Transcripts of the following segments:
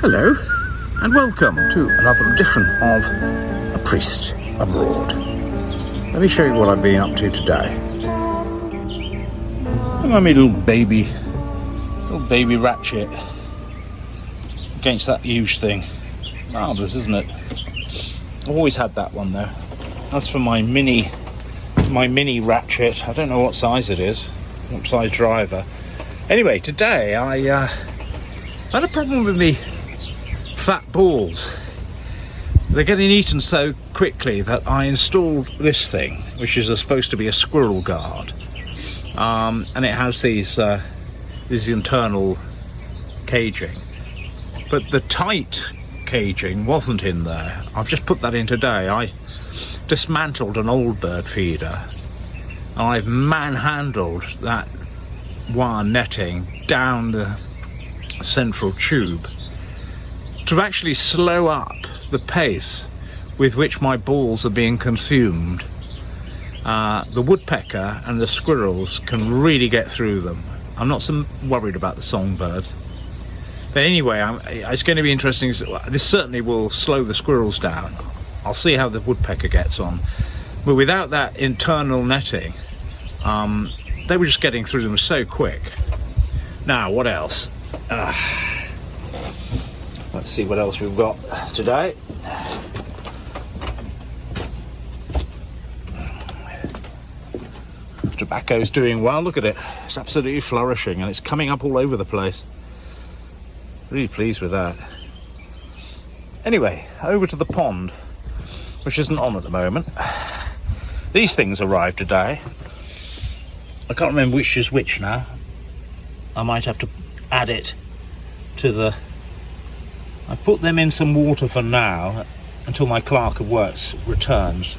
Hello, and welcome to another edition of A Priest Abroad. Let me show you what I've been up to today. My little baby ratchet against that huge thing. Marvellous, isn't it? I've always had that one though. That's for my mini ratchet. I don't know what size it is, what size driver. Anyway, today I had a problem with me fat balls. They're getting eaten so quickly that I installed this thing, which is supposed to be a squirrel guard, and it has these internal caging, but the tight caging wasn't in there. I've just put that in today. I dismantled an old bird feeder and I've manhandled that wire netting down the central tube to actually slow up the pace with which my balls are being consumed. The woodpecker and the squirrels can really get through them. I'm not so worried about the songbirds. But anyway, it's going to be interesting. This certainly will slow the squirrels down. I'll see how the woodpecker gets on. But without that internal netting, they were just getting through them so quick. Now, what else? Let's see what else we've got today. Tobacco's doing well, look at it. It's absolutely flourishing and it's coming up all over the place. Really pleased with that. Anyway, over to the pond, which isn't on at the moment. These things arrived today. I can't remember which is which now. I might have to add it to the... I put them in some water for now until my clerk of works returns.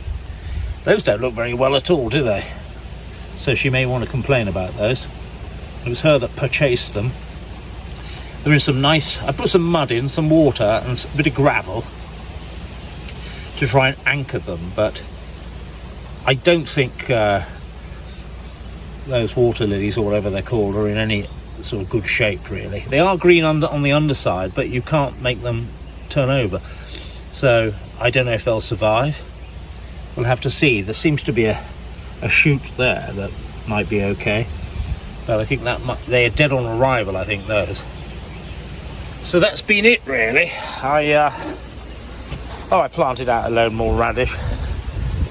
Those don't look very well at all, do they? So she may want to complain about those. It was her that purchased them. There is some nice... I put some mud in, some water and a bit of gravel to try and anchor them, but I don't think those water lilies, or whatever they're called, are in any sort of good shape really. They are green on the underside, but you can't make them turn over, so I don't know if they'll survive. We'll have to see. There seems to be a shoot there that might be okay, but I think that they are dead on arrival, I think, those. So that's been it really. I planted out a load more radish,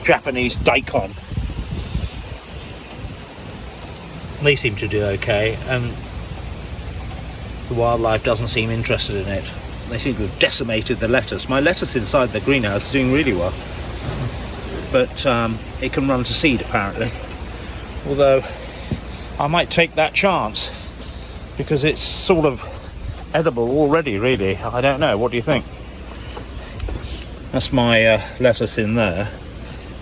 Japanese daikon. They seem to do okay, and the wildlife doesn't seem interested in it. They seem to have decimated the lettuce. My lettuce inside the greenhouse is doing really well, but it can run to seed apparently. Although I might take that chance because it's sort of edible already really. I don't know, what do you think? That's my lettuce in there.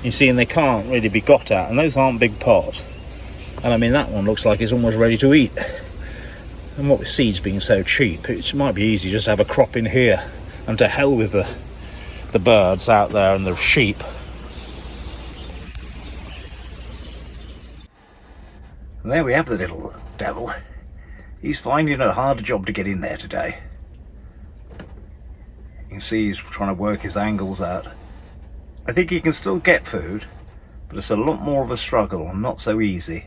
You see, and they can't really be got at, and those aren't big pots. And I mean, that one looks like it's almost ready to eat. And what with seeds being so cheap, it might be easy just to have a crop in here. And to hell with the birds out there and the sheep. And there we have the little devil. He's finding it a hard job to get in there today. You can see he's trying to work his angles out. I think he can still get food, but it's a lot more of a struggle and not so easy.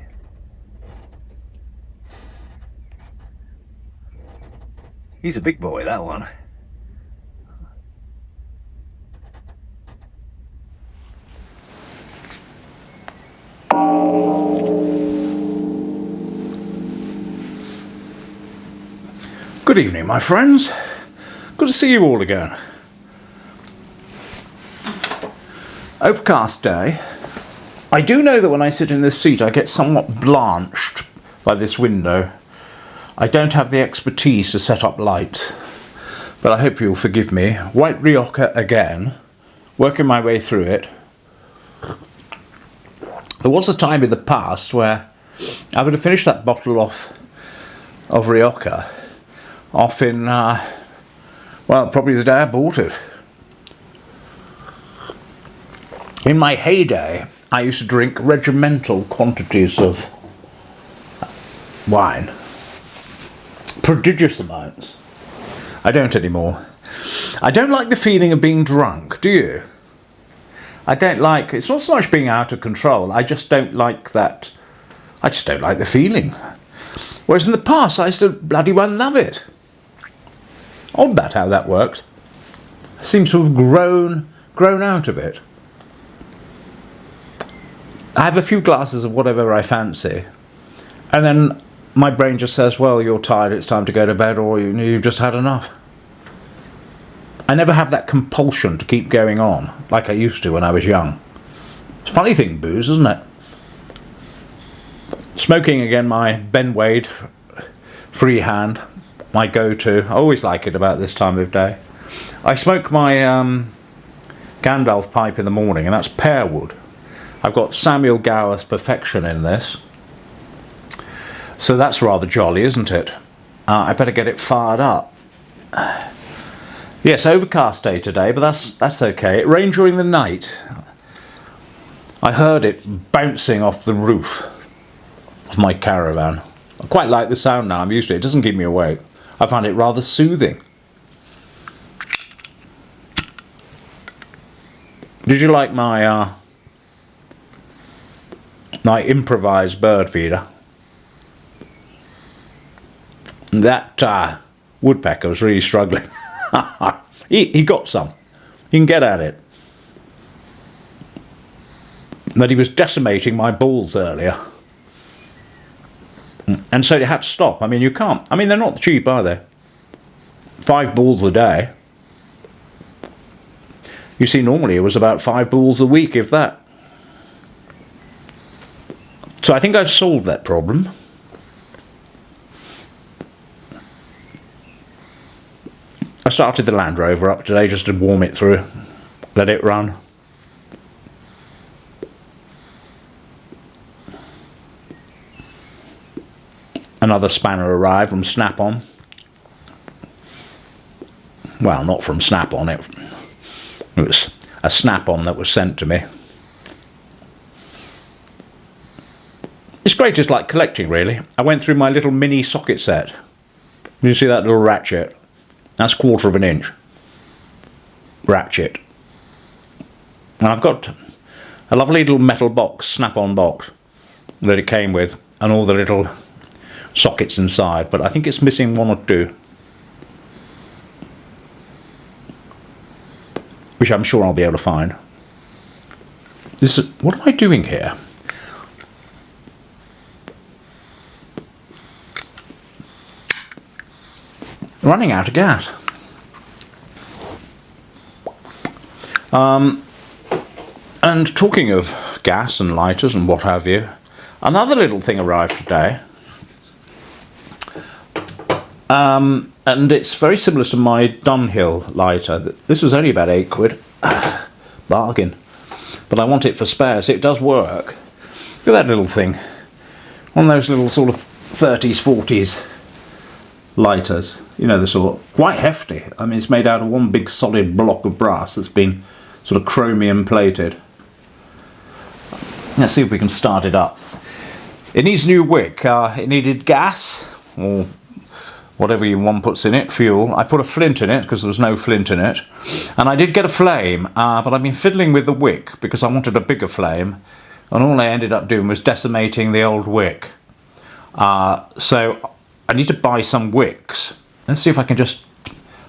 He's a big boy, that one. Good evening, my friends. Good to see you all again. Overcast day. I do know that when I sit in this seat I get somewhat blanched by this window. I don't have the expertise to set up light, but I hope you'll forgive me. White Rioja again, working my way through it. There was a time in the past where I would have finished that bottle of Rioja off in, well, probably the day I bought it. In my heyday, I used to drink regimental quantities of wine. Prodigious amounts. I don't anymore. I don't like the feeling of being drunk, do you? I don't like, it's not so much being out of control, I just don't like that. I just don't like the feeling. Whereas in the past, I used to bloody well love it. Odd that how that works. I seem to have grown out of it. I have a few glasses of whatever I fancy, and then my brain just says, well, you're tired, it's time to go to bed, or you've just had enough. I never have that compulsion to keep going on, like I used to when I was young. It's a funny thing, booze, isn't it? Smoking, again, my Ben Wade freehand, my go-to. I always like it about this time of day. I smoke my Gandalf pipe in the morning, and that's pear wood. I've got Samuel Gower's Perfection in this. So that's rather jolly, isn't it? I better get it fired up. Yes, overcast day today, but that's okay. It rained during the night. I heard it bouncing off the roof of my caravan. I quite like the sound now, I'm used to it. It doesn't keep me awake. I find it rather soothing. Did you like my my improvised bird feeder? That woodpecker was really struggling. he got some. He can get at it. But he was decimating my balls earlier. And so it had to stop. I mean, you can't. I mean, they're not cheap, are they? 5 balls a day. You see, normally it was about 5 balls a week, if that. So I think I've solved that problem. I started the Land Rover up today just to warm it through, let it run. Another spanner arrived from Snap-on. Well, not from Snap-on, it was a Snap-on that was sent to me. It's great, it's like collecting, really. I went through my little mini socket set. You see that little ratchet? That's 1/4 of an inch ratchet. And I've got a lovely little metal box, Snap-on box, that it came with, and all the little sockets inside, but I think it's missing 1 or 2. Which I'm sure I'll be able to find. What am I doing here? Running out of gas. And talking of gas and lighters and what have you, another little thing arrived today. And it's very similar to my Dunhill lighter. This was only about £8. Bargain. But I want it for spares. It does work. Look at that little thing. One of those little sort of 30s, 40s lighters. You know, the sort, quite hefty. I mean, it's made out of one big solid block of brass that's been sort of chromium plated. Let's see if we can start it up. It needs a new wick. It needed gas, or whatever one puts in it, fuel. I put a flint in it because there was no flint in it. And I did get a flame, but I've been fiddling with the wick because I wanted a bigger flame. And all I ended up doing was decimating the old wick. So I need to buy some wicks. Let's see if I can I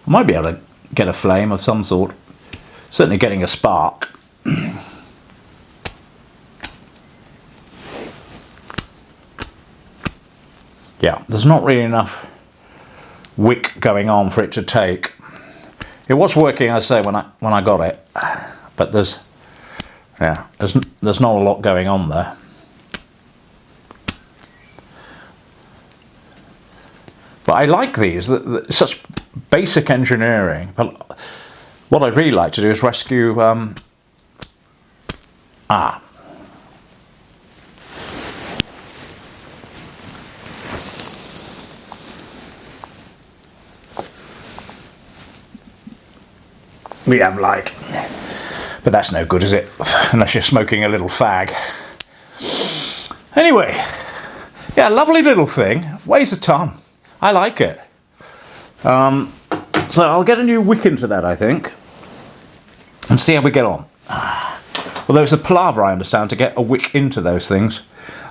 might be able to get a flame of some sort. Certainly getting a spark. Yeah, there's not really enough wick going on for it to take. It was working, I say, when I got it, but there's not a lot going on there. But I like these. Such basic engineering. But what I'd really like to do is rescue. We have light, but that's no good, is it? Unless you're smoking a little fag. Anyway, yeah, lovely little thing. Weighs a ton. I like it. So I'll get a new wick into that, I think, and see how we get on. Although it's a palaver, I understand, to get a wick into those things.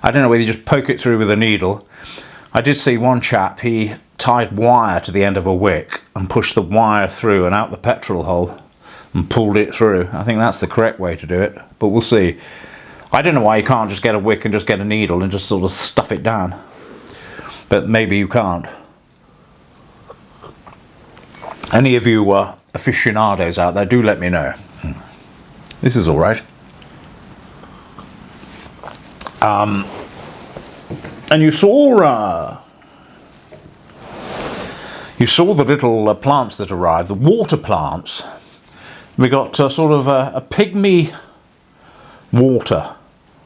I don't know whether you just poke it through with a needle. I did see one chap, he tied wire to the end of a wick and pushed the wire through and out the petrol hole and pulled it through. I think that's the correct way to do it, but we'll see. I don't know why you can't just get a wick and just get a needle and just sort of stuff it down. But maybe you can't. Any of you aficionados out there, do let me know. This is all right. And you saw the little plants that arrived, the water plants. We got sort of a pygmy water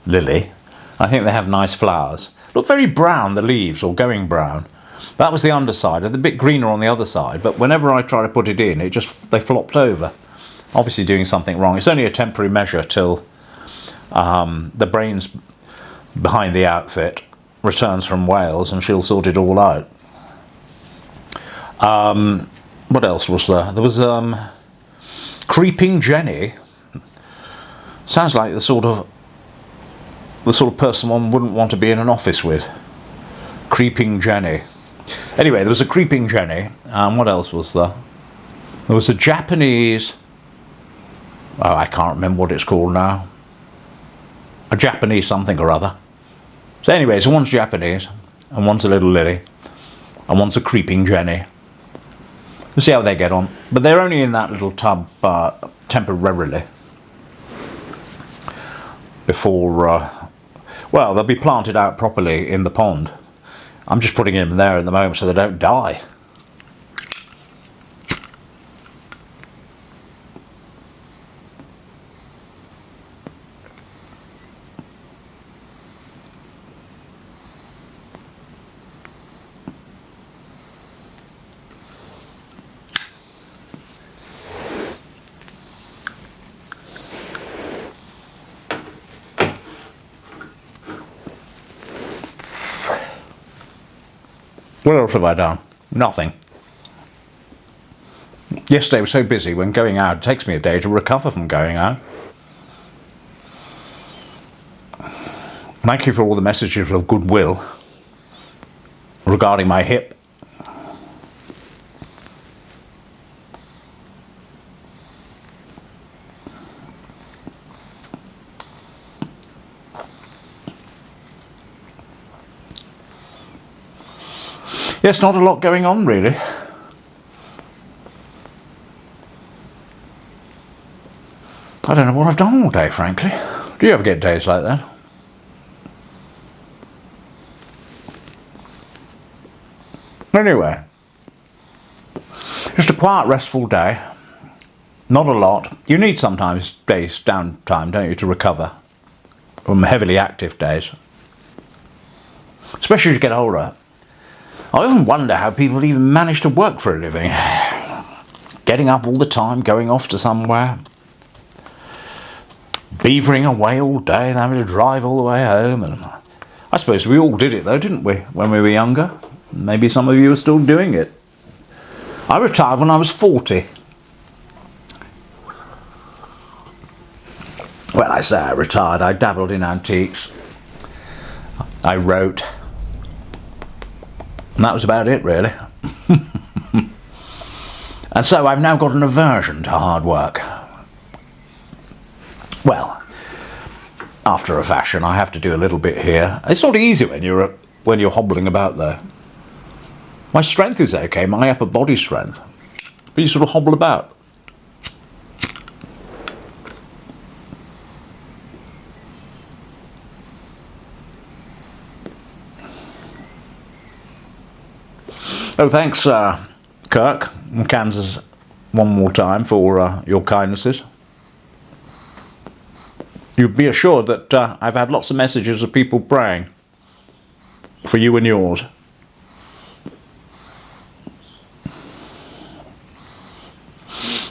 lily. I think they have nice flowers. Look very brown, the leaves, or going brown. That was the underside. They're a bit greener on the other side, but whenever I try to put it in, they flopped over. Obviously doing something wrong. It's only a temporary measure till the brains behind the outfit returns from Wales and she'll sort it all out. What else was there? There was Creeping Jenny. Sounds like the sort of person one wouldn't want to be in an office with. Creeping Jenny. Anyway, there was a Creeping Jenny. What else was there? There was a Japanese... Oh, I can't remember what it's called now. A Japanese something or other. So anyway, so one's Japanese, and one's a little lily, and one's a Creeping Jenny. We'll see how they get on. But they're only in that little tub temporarily. Before, well, they'll be planted out properly in the pond. I'm just putting them there at the moment so they don't die. What else have I done? Nothing. Yesterday was so busy when going out. It takes me a day to recover from going out. Thank you for all the messages of goodwill regarding my hip. Yes, not a lot going on really. I don't know what I've done all day, frankly. Do you ever get days like that? Anyway, just a quiet, restful day. Not a lot. You need sometimes days downtime, don't you, to recover from heavily active days. Especially as you get older. I often wonder how people even manage to work for a living. Getting up all the time, going off to somewhere. Beavering away all day and having to drive all the way home. And I suppose we all did it though, didn't we, when we were younger? Maybe some of you are still doing it. I retired when I was 40. Well, I say I retired. I dabbled in antiques. I wrote. And that was about it, really. And so I've now got an aversion to hard work. Well, after a fashion, I have to do a little bit here. It's not easy when you're hobbling about, though. My strength is okay, my upper body strength. But you sort of hobble about. Oh, thanks, Kirk in Kansas, one more time for your kindnesses. You'd be assured that I've had lots of messages of people praying for you and yours.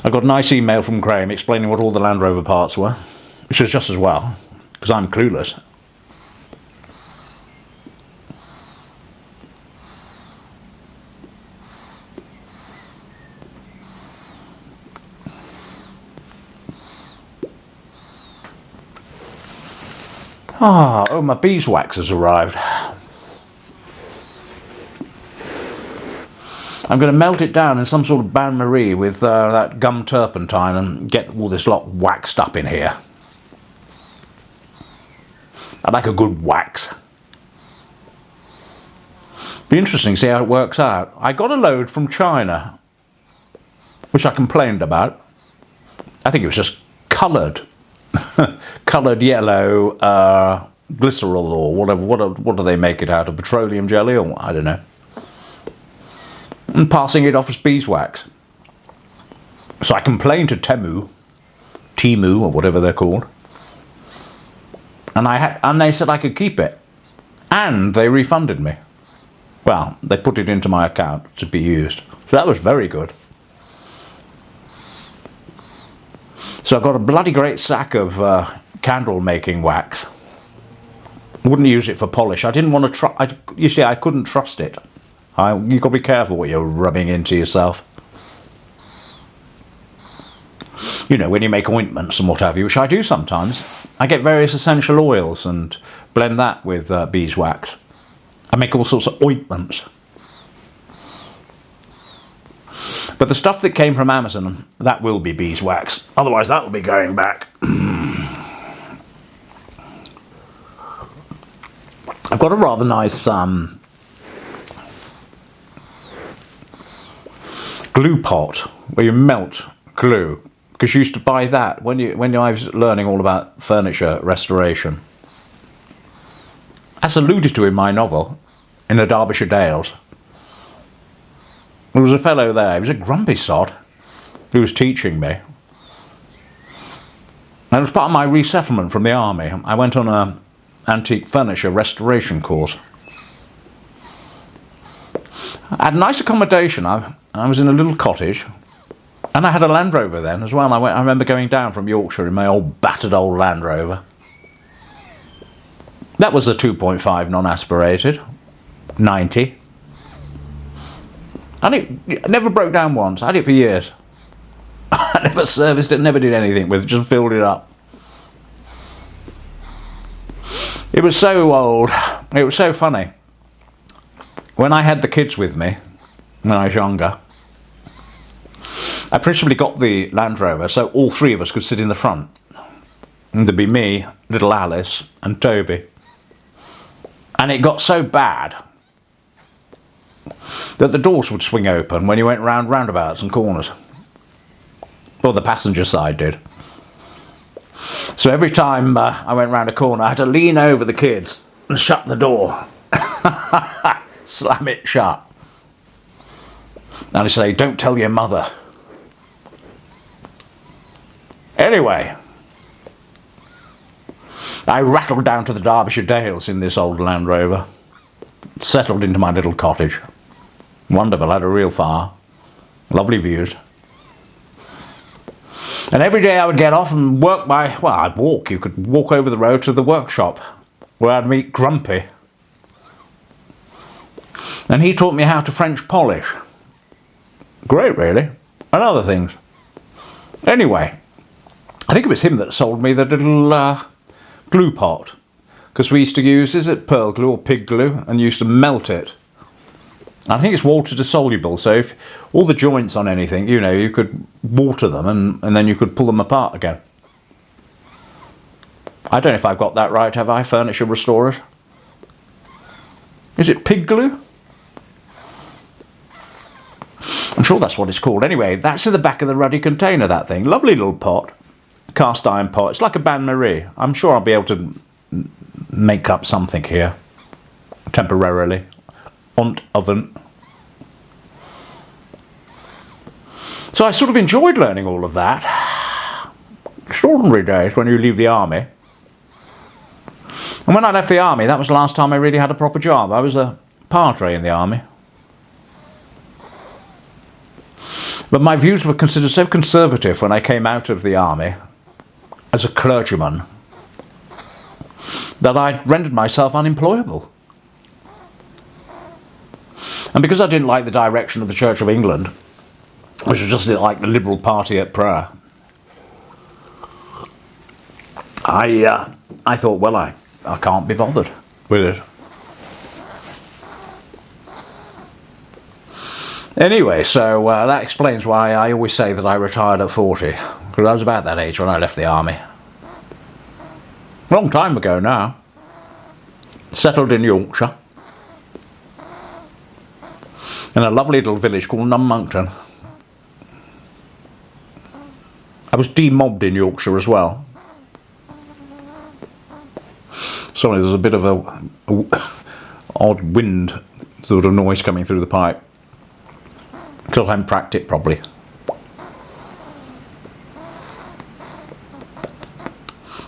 I got a nice email from Graham explaining what all the Land Rover parts were, which is just as well, because I'm clueless. Oh, my beeswax has arrived. I'm going to melt it down in some sort of bain-marie with that gum turpentine and get all this lot waxed up in here. I like a good wax. Be interesting to see how it works out. I got a load from China, which I complained about. I think it was just coloured. Coloured yellow glycerol or whatever. What do they make it out of? Petroleum jelly or I don't know. And passing it off as beeswax. So I complained to Temu or whatever they're called. And they said I could keep it. And they refunded me. Well, they put it into my account to be used. So that was very good. So I've got a bloody great sack of candle making wax. Wouldn't use it for polish. I didn't want to try. You see, I couldn't trust it. You've got to be careful what you're rubbing into yourself. You know, when you make ointments and what have you, which I do sometimes, I get various essential oils and blend that with beeswax. I make all sorts of ointments. But the stuff that came from Amazon, that will be beeswax. Otherwise, that will be going back. I've got a rather nice glue pot where you melt glue. Because you used to buy that when I was learning all about furniture restoration. As alluded to in my novel, in the Derbyshire Dales, there was a fellow there, he was a grumpy sod, who was teaching me. And it was part of my resettlement from the army. I went on an antique furniture restoration course. I had nice accommodation. I was in a little cottage. And I had a Land Rover then as well. I remember going down from Yorkshire in my battered old Land Rover. That was a 2.5 non-aspirated, 90. And it never broke down once. I had it for years. I never serviced it, never did anything with it, just filled it up. It was so old, it was so funny. When I had the kids with me, when I was younger, I principally got the Land Rover so all three of us could sit in the front. And there'd be me, little Alice, and Toby. And it got so bad that the doors would swing open when you went round roundabouts and corners. Or the passenger side did. So every time I went round a corner, I had to lean over the kids and shut the door. Slam it shut. And I say, don't tell your mother. Anyway, I rattled down to the Derbyshire Dales in this old Land Rover. Settled into my little cottage. Wonderful, had a real fire. Lovely views. And every day I would get off and work I'd walk. You could walk over the road to the workshop where I'd meet Grumpy. And he taught me how to French polish. Great, really. And other things. Anyway, I think it was him that sold me the little glue pot. Because we used to use, is it pearl glue or pig glue? And used to melt it. And I think it's water dissoluble. So if all the joints on anything, you know, you could water them and then you could pull them apart again. I don't know if I've got that right, have I? Furniture restorers. Is it pig glue? I'm sure that's what it's called. Anyway, that's in the back of the ruddy container, that thing. Lovely little pot. Cast iron pot. It's like a bain-marie. I'm sure I'll be able to make up something here. Temporarily. Oven. So I sort of enjoyed learning all of that. Extraordinary days when you leave the army. And when I left the army, that was the last time I really had a proper job. I was a padre in the army. But my views were considered so conservative when I came out of the army as a clergyman that I rendered myself unemployable. And because I didn't like the direction of the Church of England, which was just like the Liberal Party at prayer, I thought, well, I I can't be bothered with it. Anyway, so that explains why I always say that I retired at 40, because I was about that age when I left the army. Long time ago now. Settled in Yorkshire, in a lovely little village called Nummonkton. I was demobbed in Yorkshire as well. Sorry, there's a bit of a odd wind sort of noise coming through the pipe. Because I haven't cracked it properly.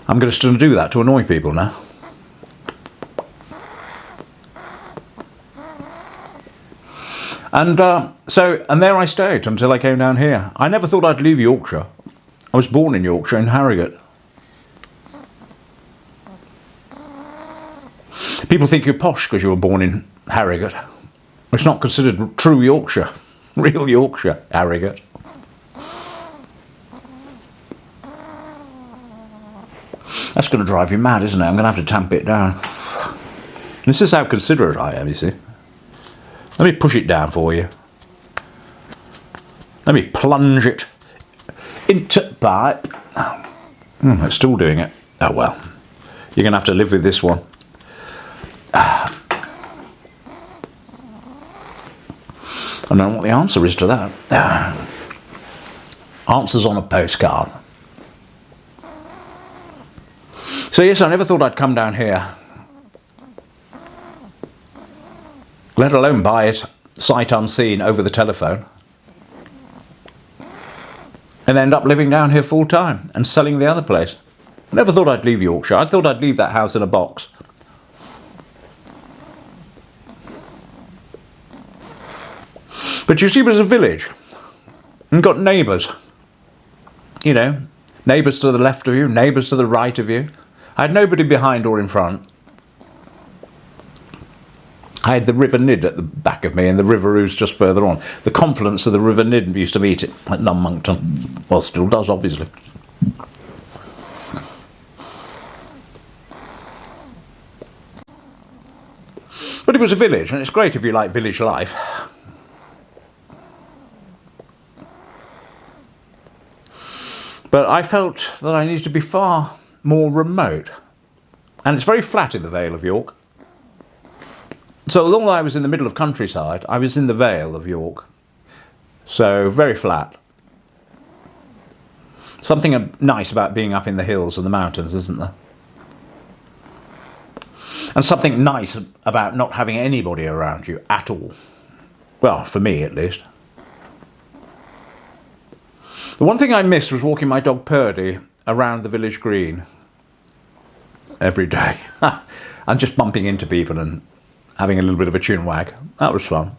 I'm going to do that to annoy people now. And and there I stayed until I came down here. I never thought I'd leave Yorkshire. I was born in Yorkshire, in Harrogate. People think you're posh because you were born in Harrogate. It's not considered true Yorkshire, real Yorkshire, Harrogate. That's going to drive you mad, isn't it? I'm going to have to tamp it down. This is how considerate I am, you see. Let me push it down for you. Let me plunge it into the pipe. It's still doing it. Oh well. You're going to have to live with this one. I don't know what the answer is to that. Answers on a postcard. So yes, I never thought I'd come down here, let alone buy it sight unseen over the telephone, and end up living down here full time and selling the other place. I never thought I'd leave Yorkshire. I thought I'd leave that house in a box. But you see, it was a village and got neighbours. You know, neighbours to the left of you, neighbours to the right of you. I had nobody behind or in front. I had the River Nid at the back of me and the River Ouse just further on. The confluence of the River Nid used to meet it at Nummonkton. Well, still does, obviously. But it was a village, and it's great if you like village life. But I felt that I needed to be far more remote. And it's very flat in the Vale of York. So although I was in the middle of countryside, I was in the Vale of York. So very flat. Something nice about being up in the hills and the mountains, isn't there? And something nice about not having anybody around you at all. Well, for me at least. The one thing I missed was walking my dog Purdy around the village green every day. And just bumping into people and having a little bit of a chin wag. That was fun.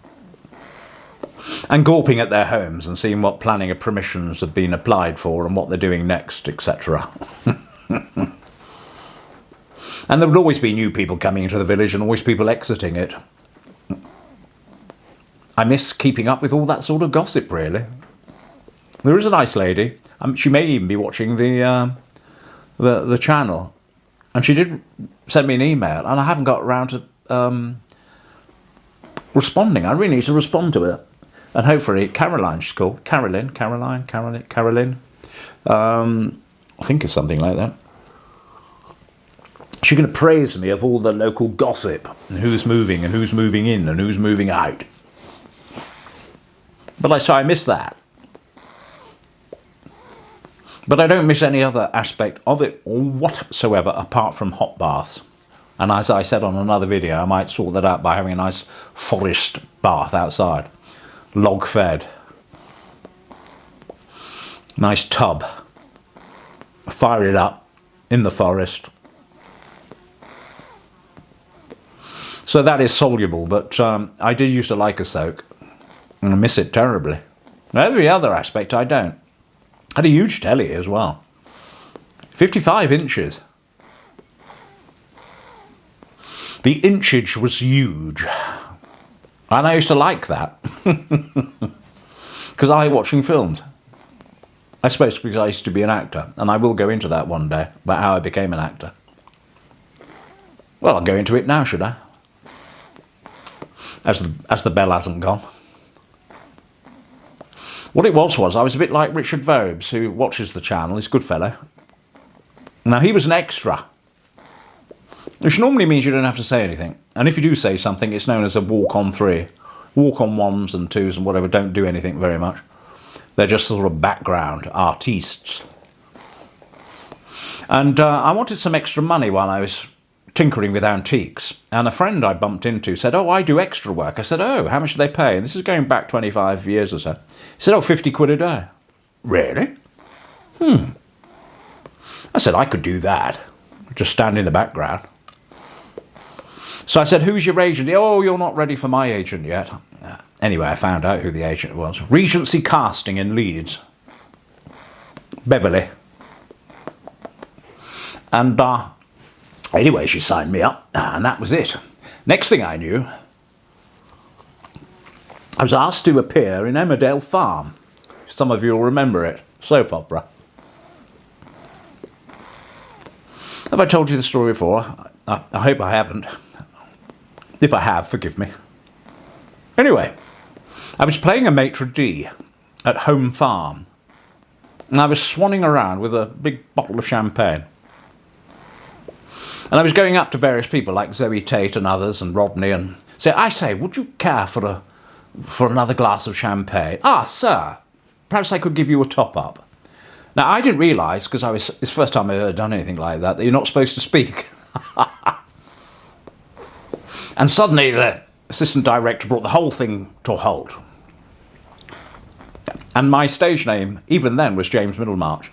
And gawping at their homes and seeing what planning of permissions had been applied for and what they're doing next, etc. And there would always be new people coming into the village and always people exiting it. I miss keeping up with all that sort of gossip, really. There is a nice lady. She may even be watching the channel, and she did send me an email, and I haven't got around to responding. I really need to respond to her, and hopefully Caroline, she's called Caroline. I think it's something like that. She's going to praise me of all the local gossip and who's moving and who's moving in and who's moving out. But I miss that. But I don't miss any other aspect of it whatsoever apart from hot baths. And as I said on another video, I might sort that out by having a nice forest bath outside. Log fed. Nice tub. Fire it up in the forest. So that is soluble, but I did used to like a soak. And I miss it terribly. Every other aspect I don't. Had a huge telly as well. 55 inches. The inchage was huge. And I used to like that. Because I like watching films. I suppose because I used to be an actor. And I will go into that one day, about how I became an actor. Well, I'll go into it now, should I? As the bell hasn't gone. What it was I was a bit like Richard Vobes, who watches the channel. He's a good fellow. Now, he was an extra, which normally means you don't have to say anything. And if you do say something, it's known as a walk-on 3. Walk-on 1s and 2s and whatever don't do anything very much. They're just sort of background artistes. And I wanted some extra money while I was tinkering with antiques. And a friend I bumped into said, oh, I do extra work. I said, oh, how much do they pay? And this is going back 25 years or so. He said, oh, 50 quid a day. Really? I said, I could do that. Just stand in the background. So I said, who's your agent? Oh, you're not ready for my agent yet. Anyway, I found out who the agent was. Regency Casting in Leeds. Beverly. And anyway, she signed me up, and that was it. Next thing I knew, I was asked to appear in Emmerdale Farm. Some of you will remember it. Soap opera. Have I told you the story before? I hope I haven't. If I have, forgive me. Anyway, I was playing a maitre d' at Home Farm, and I was swanning around with a big bottle of champagne. And I was going up to various people like Zoe Tate and others and Rodney and say, I say, would you care for another glass of champagne? Ah, sir, perhaps I could give you a top-up. Now, I didn't realise, because it's the first time I've ever done anything like that you're not supposed to speak. And suddenly the assistant director brought the whole thing to a halt. And my stage name, even then, was James Middlemarch.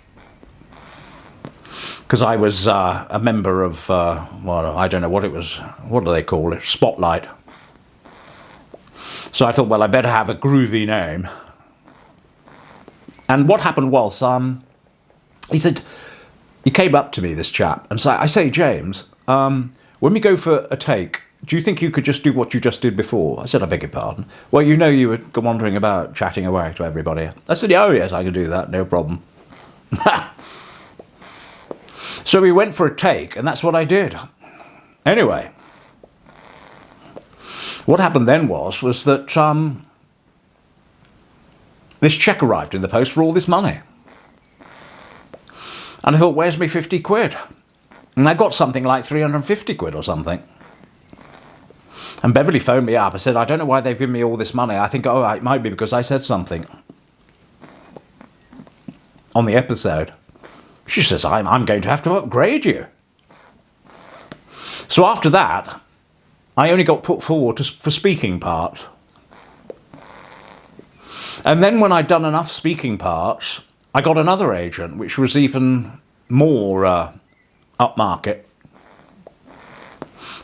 Because I was a member of, well, I don't know what it was, what do they call it? Spotlight. So I thought, well, I better have a groovy name. And what happened was, he came up to me, this chap, and said, I say, James, when we go for a take, do you think you could just do what you just did before? I said, I beg your pardon. Well, you know you were wandering about chatting away to everybody. I said, oh, yes, I can do that, no problem. So we went for a take, and that's what I did. Anyway, what happened then was that this cheque arrived in the post for all this money. And I thought, where's me 50 quid? And I got something like 350 quid or something. And Beverly phoned me up. I said, I don't know why they've given me all this money. I think, oh, it might be because I said something on the episode. She says, I'm going to have to upgrade you. So after that, I only got put forward for speaking parts. And then when I'd done enough speaking parts, I got another agent, which was even more upmarket.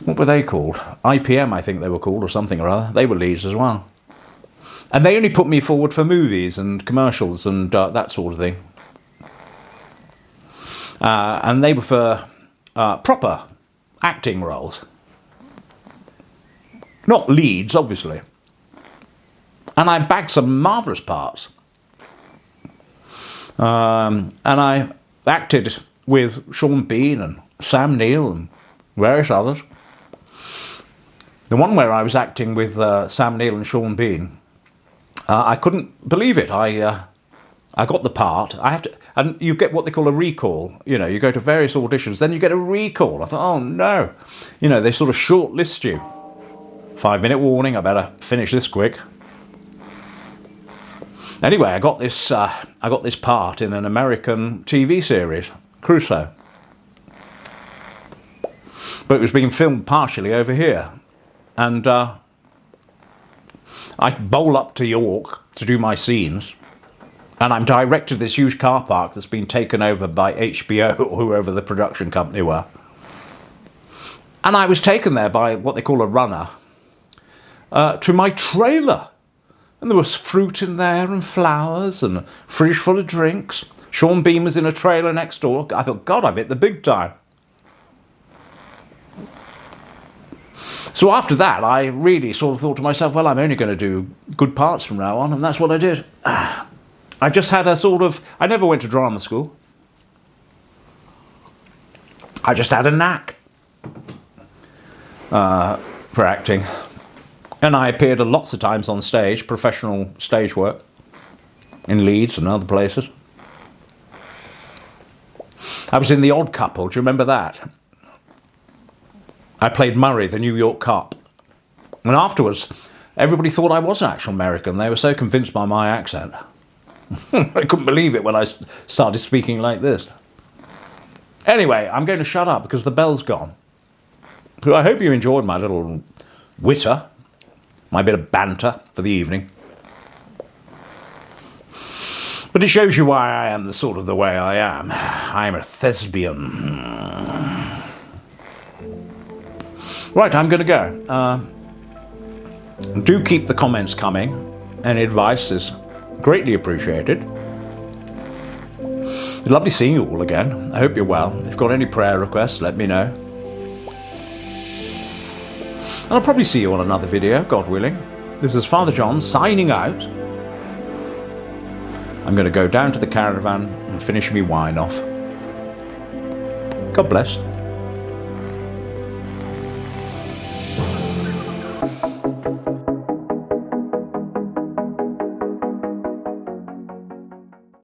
What were they called? IPM, I think they were called, or something or other. They were Leeds as well. And they only put me forward for movies and commercials and that sort of thing. And they were for proper acting roles. Not leads, obviously. And I bagged some marvellous parts. And I acted with Sean Bean and Sam Neill and various others. The one where I was acting with Sam Neill and Sean Bean, I couldn't believe it. I got the part. I have to, and you get what they call a recall. You know, you go to various auditions, then you get a recall. I thought, oh no, you know, they sort of shortlist you. 5-minute warning. I better finish this quick. Anyway, I got this part in an American TV series, Crusoe. But it was being filmed partially over here. And I bowl up to York to do my scenes. And I'm directed to this huge car park that's been taken over by HBO or whoever the production company were. And I was taken there by what they call a runner to my trailer. And there was fruit in there and flowers and a fridge full of drinks. Sean Bean was in a trailer next door. I thought, God, I've hit the big time. So after that, I really sort of thought to myself, well, I'm only going to do good parts from now on. And that's what I did. I just had a sort of... I never went to drama school. I just had a knack. for acting. And I appeared lots of times on stage, professional stage work, in Leeds and other places. I was in The Odd Couple, do you remember that? I played Murray, the New York cop. And afterwards, everybody thought I was an actual American. They were so convinced by my accent. I couldn't believe it when I started speaking like this. Anyway, I'm going to shut up because the bell's gone. I hope you enjoyed my little witter, my bit of banter for the evening. But it shows you why I am the way I am. I'm a thespian. Right, I'm going to go. Do keep the comments coming. Any advice is greatly appreciated. Lovely seeing you all again. I hope you're well. If you've got any prayer requests, let me know. And I'll probably see you on another video, God willing. This is Father John signing out. I'm going to go down to the caravan and finish me wine off. God bless.